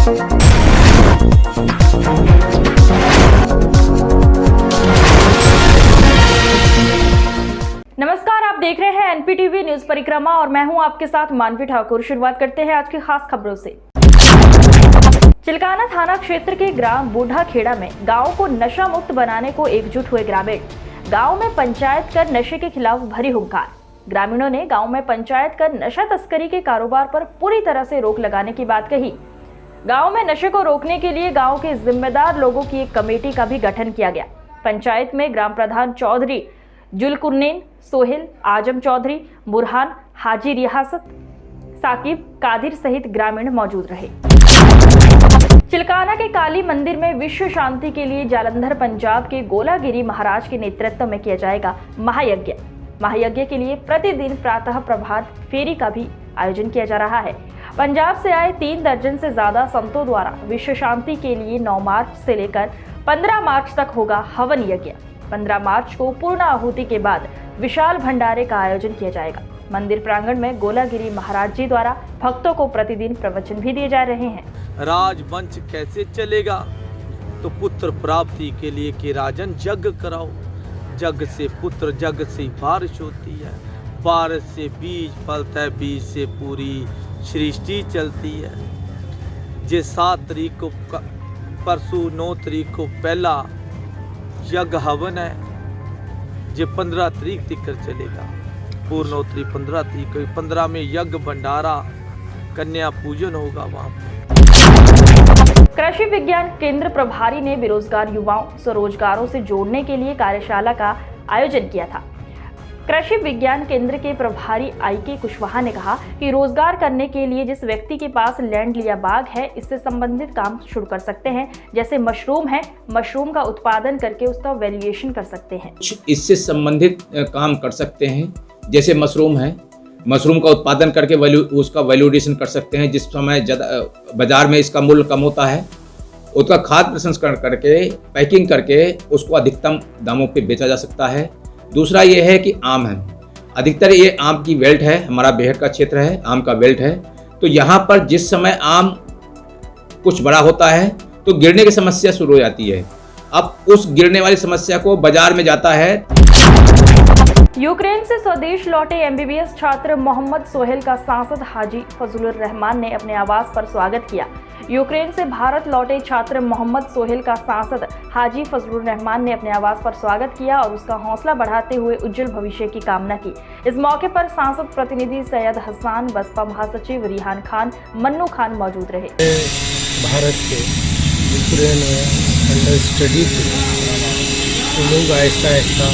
नमस्कार, आप देख रहे हैं एनपीटीवी न्यूज परिक्रमा और मैं हूं आपके साथ मानवी ठाकुर। शुरुआत करते हैं आज की खास खबरों से। चिलकाना थाना क्षेत्र के ग्राम बूढ़ा खेड़ा में गांव को नशा मुक्त बनाने को एकजुट हुए ग्रामीण। गांव में पंचायत कर नशे के खिलाफ भरी हुंकार। ग्रामीणों ने गांव में पंचायत कर नशा तस्करी के कारोबार पर पूरी तरह से रोक लगाने की बात कही। गांव में नशे को रोकने के लिए गांव के जिम्मेदार लोगों की एक कमेटी का भी गठन किया गया। पंचायत में ग्राम प्रधान चौधरी जुलकुरनैन, सोहेल, आजम चौधरी, बुरहान, हाजी रियासत, साकिब, कादिर सहित ग्रामीण मौजूद रहे। चिलकाना के काली मंदिर में विश्व शांति के लिए जालंधर पंजाब के गोलागिरी महाराज के नेतृत्व में किया जाएगा महायज्ञ। महायज्ञ के लिए प्रतिदिन प्रातः प्रभात फेरी का भी आयोजन किया जा रहा है। पंजाब से आए 3 दर्जन से ज्यादा संतों द्वारा विश्व शांति के लिए 9 मार्च से लेकर 15 मार्च तक होगा हवन यज्ञ। 15 मार्च को पूर्ण आहुति के बाद विशाल भंडारे का आयोजन किया जाएगा। मंदिर प्रांगण में गोलागिरी महाराज जी द्वारा भक्तों को प्रतिदिन प्रवचन भी दिए जा रहे हैं। राजवंश कैसे चलेगा? तो पुत्र प्राप्ति के लिए कि राजन यज्ञ कराओ। जग से पुत्र, जग से बारिश होती है, बारिश से बीज फलता है, बीज से पूरी सृष्टि चलती है। जे 7 तारीख को परसों 9 तारीख को पहला यज्ञ हवन है, जो 15 तारीख तक चलेगा। पूर्णोत्तरी 15 तारीख को, 15 में यज्ञ भंडारा कन्या पूजन होगा। वहाँ कृषि विज्ञान केंद्र प्रभारी ने बेरोजगार युवाओं स्वरोजगारों से जोड़ने के लिए कार्यशाला का आयोजन किया था। कृषि विज्ञान केंद्र के प्रभारी आई.के. कुशवाहा ने कहा कि रोजगार करने के लिए जिस व्यक्ति के पास लैंड या बाग है, इससे संबंधित काम शुरू कर सकते हैं। जैसे मशरूम है, मशरूम का उत्पादन करके उसका वैल्यूएशन कर सकते हैं। इससे संबंधित काम कर सकते हैं। जैसे मशरूम है, मशरूम का उत्पादन करके उसका वैल्यूएशन कर सकते हैं। जिस समय बाजार में इसका मूल्य कम होता है, उसका खाद्य प्रसंस्करण करके पैकिंग करके उसको अधिकतम दामों पे बेचा जा सकता है। दूसरा ये है कि आम है, अधिकतर ये आम की बेल्ट है, हमारा बेहर का क्षेत्र है, आम का बेल्ट है। तो यहाँ पर जिस समय आम कुछ बड़ा होता है तो गिरने की समस्या शुरू हो जाती है। अब उस गिरने वाली समस्या को बाजार में जाता है। यूक्रेन से स्वदेश लौटे एमबीबीएस छात्र मोहम्मद सोहेल का सांसद हाजी फजलुर रहमान ने अपने आवास पर स्वागत किया। यूक्रेन से भारत लौटे छात्र मोहम्मद सोहेल का सांसद हाजी फजलुर रहमान ने अपने आवास पर स्वागत किया और उसका हौसला बढ़ाते हुए उज्जवल भविष्य की कामना की। इस मौके पर सांसद प्रतिनिधि सैयद हसन, बसपा महासचिव रिहान खान, मन्नू खान मौजूद रहे। भारत के यूक्रेन में अंडर स्टडी थे, लोग आहिस्ता आहिस्ता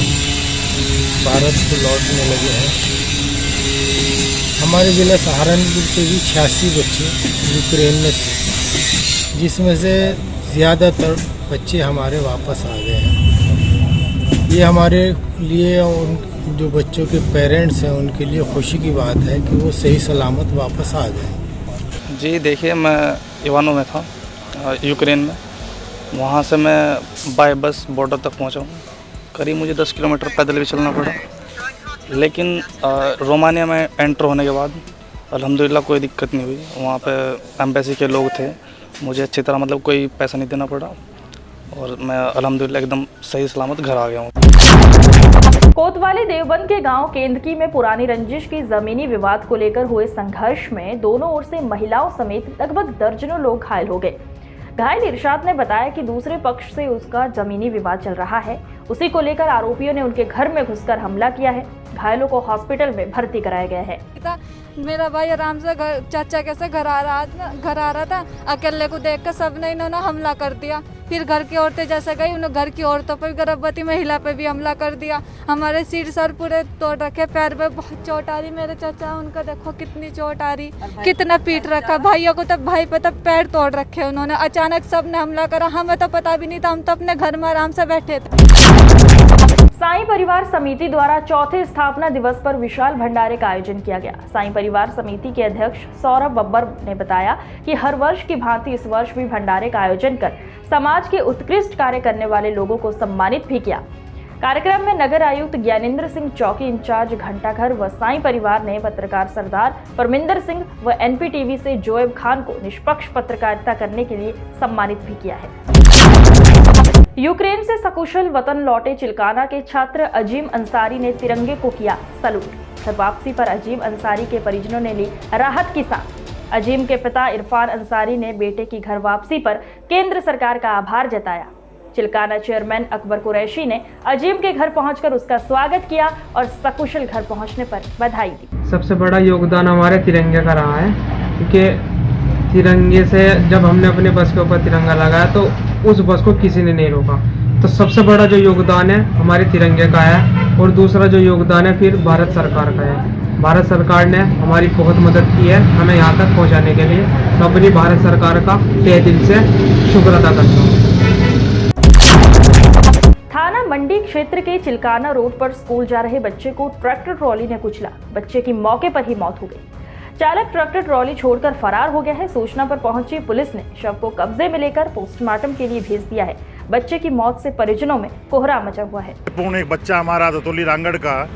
भारत को लौटने लगे हैं। हमारे जिला सहारनपुर के भी 86 बच्चे यूक्रेन में थे, जिसमें से ज़्यादातर बच्चे हमारे वापस आ गए हैं। ये हमारे लिए उन जो बच्चों के पेरेंट्स हैं उनके लिए खुशी की बात है कि वो सही सलामत वापस आ गए। जी देखिए, मैं इवानो में था, यूक्रेन में। वहाँ से मैं बाय बस बॉर्डर तक पहुँचा हूँ। करीब मुझे 10 किलोमीटर पैदल भी चलना पड़ा, लेकिन रोमानिया में एंटर होने के बाद अल्हम्दुलिल्लाह कोई दिक्कत नहीं हुई। वहाँ पे एम्बेसी के लोग थे, मुझे अच्छी तरह मतलब कोई पैसा नहीं देना पड़ा और मैं अल्हम्दुलिल्लाह एकदम सही सलामत घर आ गया हूँ। कोतवाली देवबंद के गांव केंदकी में पुरानी रंजिश की जमीनी विवाद को लेकर हुए संघर्ष में दोनों ओर से महिलाओं समेत लगभग दर्जनों लोग घायल हो गए। घायल इरशाद ने बताया कि दूसरे पक्ष से उसका जमीनी विवाद चल रहा है। उसी को लेकर आरोपियों ने उनके घर में घुसकर हमला किया है। घायलों को हॉस्पिटल में भर्ती कराया गया है। मेरा भाई आराम से चाचा कैसे घर आ रहा था, अकेले को देखकर सबने इन्होंने हमला कर दिया। फिर घर की औरतें जैसे गई, उन्होंने घर की औरतों पर, गर्भवती महिला पर भी हमला कर दिया। हमारे सिर सर पूरे तोड़ रखे, पैर पे बहुत चोट आ रही। मेरे चाचा उनका देखो कितनी चोट आ रही, कितना पीट रखा। भाइयों को तब भाई पे तब पैर तोड़ रखे उन्होंने। अचानक सबने हमला करा, हमें तो पता भी नहीं था, हम तो अपने घर में आराम से बैठे थे। साईं परिवार समिति द्वारा चौथे स्थापना दिवस पर विशाल भंडारे का आयोजन किया गया। साईं परिवार समिति के अध्यक्ष सौरभ बब्बर ने बताया कि हर वर्ष की भांति इस वर्ष भी भंडारे का आयोजन कर समाज के उत्कृष्ट कार्य करने वाले लोगों को सम्मानित भी किया। कार्यक्रम में नगर आयुक्त ज्ञानेंद्र सिंह, चौकी इंचार्ज घंटाघर व साईं परिवार ने पत्रकार सरदार परमिंदर सिंह व एनपीटीवी से जोएब खान को निष्पक्ष पत्रकारिता करने के लिए सम्मानित भी किया है। यूक्रेन से सकुशल वतन लौटे चिल्काना के छात्र अजीम अंसारी ने तिरंगे को किया सलूट। घर वापसी पर अजीम अंसारी के परिजनों ने ली राहत की सांस। अजीम के पिता इरफान अंसारी ने बेटे की घर वापसी पर केंद्र सरकार का आभार जताया। चिल्काना चेयरमैन अकबर कुरैशी ने अजीम के घर पहुंचकर उसका स्वागत किया और सकुशल घर पहुंचने पर बधाई दी। सबसे बड़ा योगदान हमारे तिरंगे का रहा है, क्योंकि तिरंगे से जब हमने अपने बस के ऊपर तिरंगा लगाया तो उस बस को किसी ने नहीं रोका। तो सबसे बड़ा जो योगदान है हमारे तिरंगे का है, और दूसरा जो योगदान है फिर भारत सरकार का है। भारत सरकार ने हमारी बहुत मदद की है हमें यहाँ तक पहुँचाने के लिए, तो अपनी भारत सरकार का तहे दिल से शुक्र अदा करता हूँ। थाना मंडी क्षेत्र के चिल्काना रोड पर स्कूल जा रहे बच्चे को ट्रैक्टर ट्रॉली ने कुचला। बच्चे की मौके पर ही मौत हो गई। चालक ट्रैक्टर ट्रॉली छोड़कर फरार हो गया है। सूचना पर पहुंची पुलिस ने शव को कब्जे में लेकर पोस्टमार्टम के लिए भेज दिया है। बच्चे की मौत से परिजनों में कोहरा मचा हुआ है। एक बच्चा हमारा दतौली रांगड़ का,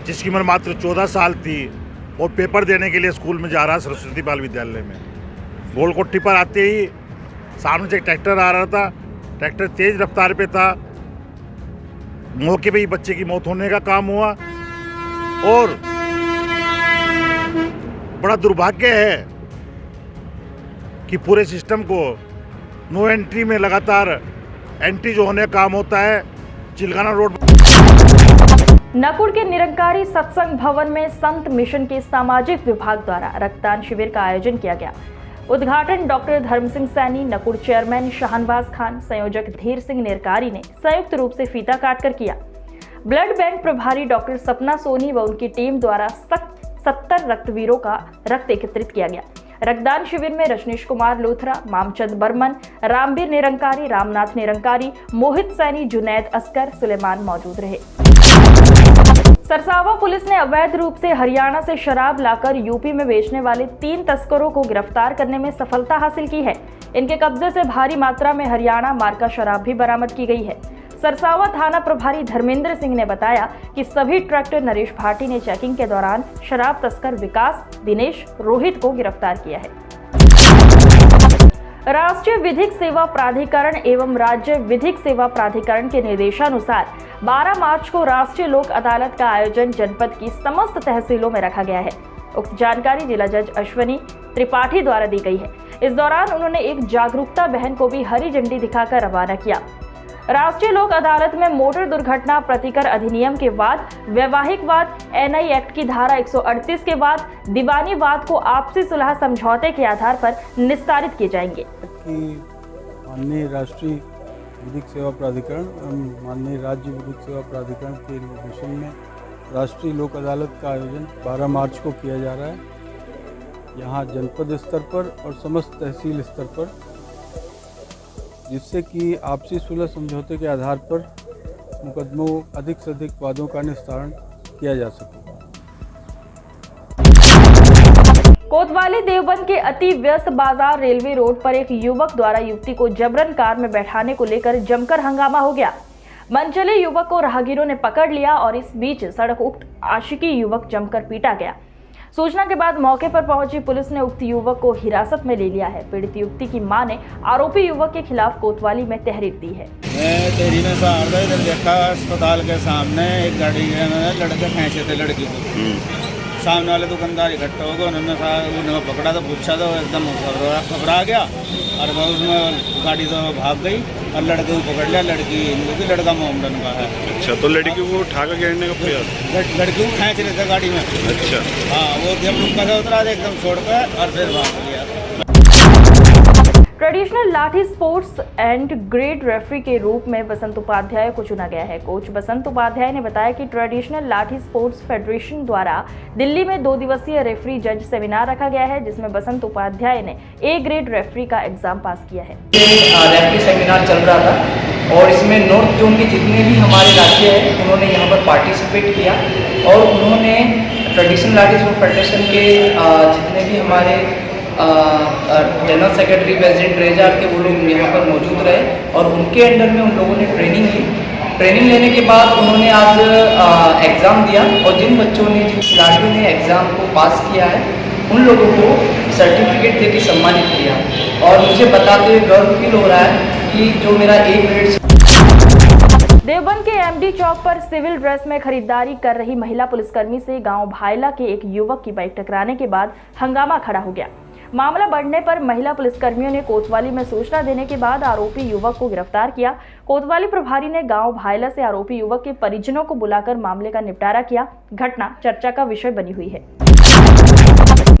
जिसकी उम्र मात्र 14 साल थी और पेपर देने के लिए स्कूल में जा रहा सरस्वती बाल विद्यालय में। गोलकोट्टी पर आते ही सामने से एक ट्रैक्टर आ रहा था। ट्रैक्टर तेज रफ्तार पे था। मौके पे ही बच्चे की मौत होने का काम हुआ, और बड़ा दुर्भाग्य है कि पूरे सिस्टम को नो एंट्री में लगातार एंट्री जो होने का काम होता है चिल्काना रोड। नकुड़ के निरंकारी सत्संग भवन में संत मिशन के सामाजिक विभाग द्वारा रक्तदान शिविर का आयोजन किया गया। उद्घाटन डॉक्टर धर्म सिंह सैनी, नकुड़ चेयरमैन शाहनवाज खान, संयोजक धीर सिंह निरकारी ने संयुक्त रूप से फीता काटकर किया। ब्लड बैंक प्रभारी डॉक्टर सपना सोनी व उनकी टीम द्वारा 70 रक्तवीरों का रक्त एकत्रित किया गया। रक्तदान शिविर में रजनीश कुमार लोथरा, मामचंद बर्मन, रामवीर निरंकारी, रामनाथ निरंकारी, मोहित सैनी, जुनैद अस्कर, सुलेमान मौजूद रहे। सरसावा पुलिस ने अवैध रूप से हरियाणा से शराब लाकर यूपी में बेचने वाले 3 तस्करों को गिरफ्तार करने में सफलता हासिल की है। इनके कब्जे से भारी मात्रा में हरियाणा मार्का शराब भी बरामद की गई है। सरसावा थाना प्रभारी धर्मेंद्र सिंह ने बताया कि सभी ट्रैक्टर नरेश भाटी ने चेकिंग के दौरान शराब तस्कर विकास, दिनेश, रोहित को गिरफ्तार किया है। राष्ट्रीय विधिक सेवा प्राधिकरण एवं राज्य विधिक सेवा प्राधिकरण के निर्देशानुसार 12 मार्च को राष्ट्रीय लोक अदालत का आयोजन जनपद की समस्त तहसीलों में रखा गया है। उक्त जानकारी जिला जज अश्वनी त्रिपाठी द्वारा दी गई है। इस दौरान उन्होंने एक जागरूकता बहन को भी हरी झंडी दिखाकर रवाना किया। राष्ट्रीय लोक अदालत में मोटर दुर्घटना प्रतिकर अधिनियम के वाद, वैवाहिक वाद, एनआई एक्ट की धारा 138 के वाद, दीवानी वाद को आपसी सुलह समझौते के आधार पर निस्तारित किए जाएंगे। माननीय राष्ट्रीय विधिक सेवा प्राधिकरण एवं माननीय राज्य विधिक सेवा प्राधिकरण के निर्देशन में राष्ट्रीय लोक अदालत का आयोजन 12 मार्च को किया जा रहा है। यहाँ जनपद स्तर पर और समस्त तहसील स्तर पर, जिससे कि आपसी सुलह समझौते के आधार पर मुकदमों अधिक से अधिक वादों का निस्तारण किया जा सके। कोतवाली देवबंद के अति व्यस्त बाजार रेलवे रोड पर एक युवक द्वारा युवती को जबरन कार में बैठाने को लेकर जमकर हंगामा हो गया। मनचले युवक को राहगीरों ने पकड़ लिया और इस बीच सड़क उक्त आशिकी युवक जमकर पीटा गया। सूचना के बाद मौके पर पहुंची पुलिस ने उक्त युवक को हिरासत में ले लिया है। पीड़ित युवती की मां ने आरोपी युवक के खिलाफ कोतवाली में तहरीर दी है। मैं तेरी ने देखा अस्पताल के सामने एक गाड़ी में लड़के फेंचे थे लड़की को। सामने वाले दुकानदार इकट्ठा हो गए, उन्होंने पकड़ा तो पूछा तो एकदम घबरा गया और वो उसमें गाड़ी तो भाग गई और लड़के को पकड़ लिया। लड़का मोहम्मदन का है। अच्छा, तो लड़की को उठा कर गिरने का प्रयास? लड़की को खींच रहे थे गाड़ी में। अच्छा, हाँ, वो जब रुका था उतरा एकदम छोड़ कर और फिर भाग गया। ट्रेडिशनल लाठी स्पोर्ट्स एंड ग्रेड रेफरी के रूप में बसंत उपाध्याय को चुना गया है। कोच बसंत उपाध्याय ने बताया कि ट्रेडिशनल लाठी स्पोर्ट्स फेडरेशन द्वारा दिल्ली में 2 दिवसीय रेफरी जज सेमिनार रखा गया है, जिसमें बसंत उपाध्याय ने ए ग्रेड रेफरी का एग्जाम पास किया है। रेफरी सेमिनार चल रहा था और इसमें नॉर्थ जोन के जितने भी हमारे राज्य हैं उन्होंने यहाँ पर पार्टिसिपेट किया और उन्होंने ट्रेडिशनल लाठी स्पोर्ट्स फेडरेशन के जितने भी हमारे जनरल सेक्रेटरी प्रेसिडेंट ट्रेजर के वो लोग यहाँ पर मौजूद रहे और उनके अंडर में उन लोगों ने ट्रेनिंग ली ट्रेनिंग लेने के बाद उन्होंने आज एग्ज़ाम दिया और जिन बच्चों ने, जिन खिलाड़ियों ने एग्ज़ाम को पास किया है, उन लोगों को सर्टिफिकेट देके सम्मानित किया। और मुझे बताते हुए गर्व फील हो रहा है कि जो मेरा A ग्रेड। देवबंद के MD चौक पर सिविल ड्रेस में खरीदारी कर रही महिला पुलिसकर्मी से गांव भायला के एक युवक की बाइक टकराने के बाद हंगामा खड़ा हो गया। मामला बढ़ने पर महिला पुलिसकर्मियों ने कोतवाली में सूचना देने के बाद आरोपी युवक को गिरफ्तार किया। कोतवाली प्रभारी ने गांव भायला से आरोपी युवक के परिजनों को बुलाकर मामले का निपटारा किया। घटना चर्चा का विषय बनी हुई है।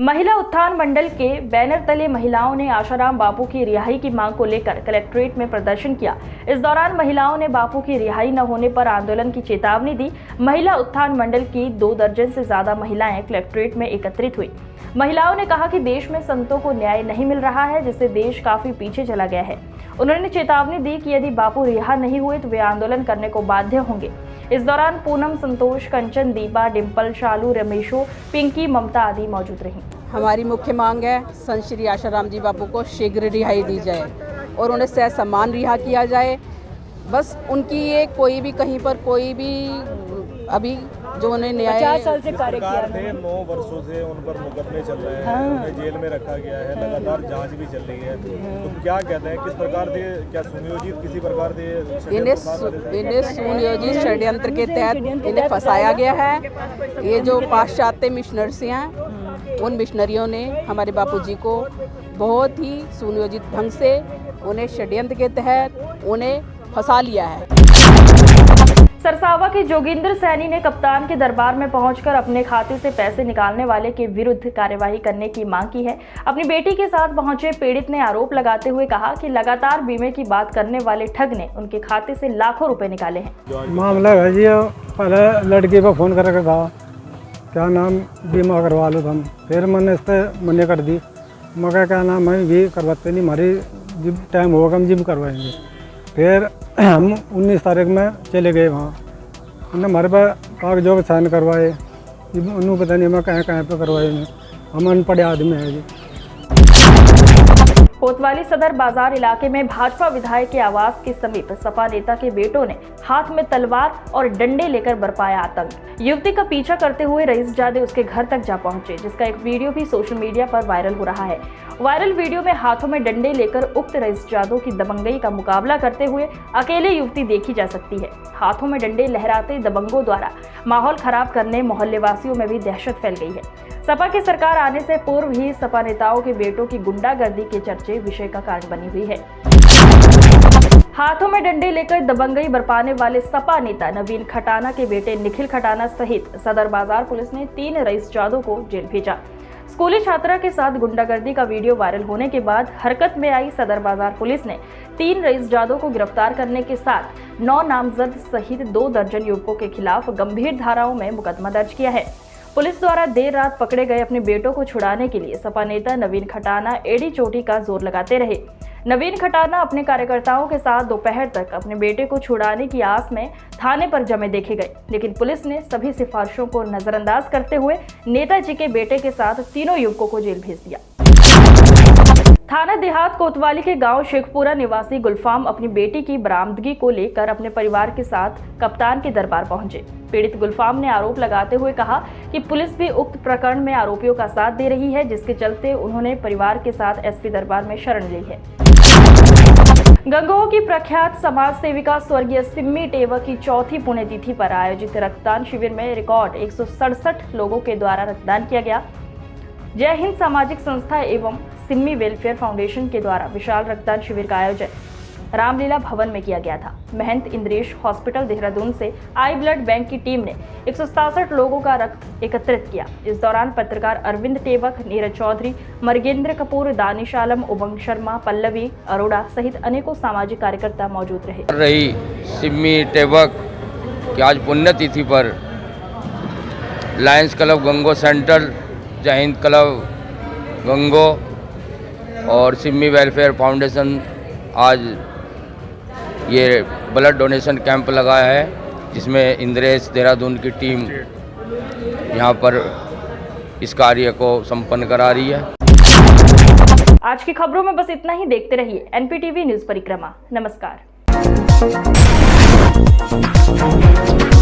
महिला उत्थान मंडल के बैनर तले महिलाओं ने आशाराम बापू की रिहाई की मांग को लेकर कलेक्ट्रेट में प्रदर्शन किया। इस दौरान महिलाओं ने बापू की रिहाई न होने पर आंदोलन की चेतावनी दी। महिला उत्थान मंडल की 2 दर्जन से ज्यादा महिलाएं कलेक्ट्रेट में एकत्रित हुई। महिलाओं ने कहा कि देश में संतों को न्याय नहीं मिल रहा है, जिससे देश काफी पीछे चला गया है। उन्होंने चेतावनी दी कि यदि बापू रिहा नहीं हुए तो वे आंदोलन करने को बाध्य होंगे। इस दौरान पूनम, संतोष, कंचन, दीपा, डिम्पल, शालू, रमेशो, पिंकी, ममता आदि मौजूद रहीं। हमारी मुख्य मांग है संत श्री आशाराम जी बापू को शीघ्र रिहाई दी जाए और उन्हें सह सम्मान रिहा किया जाए। बस उनकी ये कोई भी कहीं पर कोई भी अभी जो उन्हें न्याय 50 साल से कार्य किया है, 9 वर्षों से उन पर मुकदमे चल रहे हैं, उन्हें जेल में रखा गया है, लगातार जांच भी चल रही है। तो क्या कहते हैं, किस प्रकार से, क्या सुनियोजित किसी प्रकार से इन्हें सुनियोजित षड्यंत्र के तहत इन्हें फंसाया गया है। ये जो पाश्चात्य मिशनरीज हैं, उन मिशनरियों ने हमारे बापूजी को बहुत ही सुनियोजित ढंग से उन्हें षड्यंत्र के तहत उन्हें फंसा लिया है। सरसावा के जोगिंदर सैनी ने कप्तान के दरबार में पहुंचकर अपने खाते से पैसे निकालने वाले के विरुद्ध कार्यवाही करने की मांग की है। अपनी बेटी के साथ पहुंचे पीड़ित ने आरोप लगाते हुए कहा कि लगातार बीमे की बात करने वाले ठग ने उनके खाते से लाखों रुपए निकाले हैं। मामला है जी, पहले लड़के को फोन करके कहा क्या नाम बीमा करवा लो तुम, फिर मैंने इस पर मना कर दी। मगर क्या नाम मैं भी करवाते नहीं, हमारी जब टाइम होगा हम जिम करवाएंगे। फिर हम 19 तारीख में चले गए वहाँ, उन्होंने हमारे पास कागजों पर साइन करवाए। उन्होंने पता नहीं मैं कहाँ कहाँ पे करवाए, हम अनपढ़ आदमी हैं जी। कोतवाली सदर बाजार इलाके में भाजपा विधायक के आवास के समीप सपा नेता के बेटों ने हाथ में तलवार और डंडे लेकर बरपाया आतंक। युवती का पीछा करते हुए रईसजादे उसके घर तक जा पहुंचे, जिसका एक वीडियो भी सोशल मीडिया पर वायरल हो रहा है। वायरल वीडियो में हाथों में डंडे लेकर उक्त रईसजादों की दबंगई का मुकाबला करते हुए अकेले युवती देखी जा सकती है। हाथों में डंडे लहराते दबंगों द्वारा माहौल खराब करने मोहल्लेवासियों में भी दहशत फैल गई है। सपा की सरकार आने से पूर्व ही सपा नेताओं के बेटों की गुंडागर्दी के चर्चे विषय का कारण बनी हुई है। हाथों में डंडे लेकर दबंगई बरपाने वाले सपा नेता नवीन खटाना के बेटे निखिल खटाना सहित सदर बाजार पुलिस ने 3 रईसजादों को जेल भेजा। स्कूली छात्रा के साथ गुंडागर्दी का वीडियो वायरल होने के बाद हरकत में आई सदर बाजार पुलिस ने 3 रईसजादों को गिरफ्तार करने के साथ 9 नामजद सहित 2 दर्जन युवकों के खिलाफ गंभीर धाराओं में मुकदमा दर्ज किया है। पुलिस द्वारा देर रात पकड़े गए अपने बेटों को छुड़ाने के लिए सपा नेता नवीन खटाना एड़ी चोटी का जोर लगाते रहे। नवीन खटाना अपने कार्यकर्ताओं के साथ दोपहर तक अपने बेटे को छुड़ाने की आस में थाने पर जमे देखे गए, लेकिन पुलिस ने सभी सिफारिशों को नजरअंदाज करते हुए नेताजी के बेटे के साथ तीनों युवकों को जेल भेज दिया। थाना देहात कोतवाली के गांव शेखपुरा निवासी गुलफाम अपनी बेटी की बरामदगी को लेकर अपने परिवार के साथ कप्तान के दरबार पहुंचे। पीड़ित गुलफाम ने आरोप लगाते हुए कहा कि पुलिस भी उक्त प्रकरण में आरोपियों का साथ दे रही है, जिसके चलते उन्होंने परिवार के साथ एसपी दरबार में शरण ली है। गंगोह की प्रख्यात समाज सेविका स्वर्गीय सिम्मी टेवक की 4थी पुण्यतिथि पर आयोजित रक्तदान शिविर में रिकॉर्ड 167 लोगों के द्वारा रक्तदान किया गया। जय हिंद सामाजिक संस्था एवं सिम्मी वेलफेयर फाउंडेशन के द्वारा विशाल रक्तदान शिविर का आयोजन रामलीला भवन में किया गया था। महंत इंद्रेश हॉस्पिटल देहरादून से आई ब्लड बैंक की टीम ने 167 लोगों का रक्त एकत्रित किया। इस दौरान पत्रकार अरविंद टेवक, नीरज चौधरी, मर्गेंद्र कपूर, दानिश आलम, उमंग शर्मा, पल्लवी अरोड़ा सहित अनेकों सामाजिक कार्यकर्ता मौजूद रहे। सिम्मी टेवक की आज पुण्यतिथि पर लायंस क्लब गंगो सेंटर, जय हिंद क्लब गंगो और सिम्मी वेलफेयर फाउंडेशन आज ये ब्लड डोनेशन कैंप लगाया है, जिसमें इंद्रेश देहरादून की टीम यहाँ पर इस कार्य को संपन्न करा रही है। आज की खबरों में बस इतना ही। देखते रहिए NPTV न्यूज परिक्रमा। नमस्कार। है।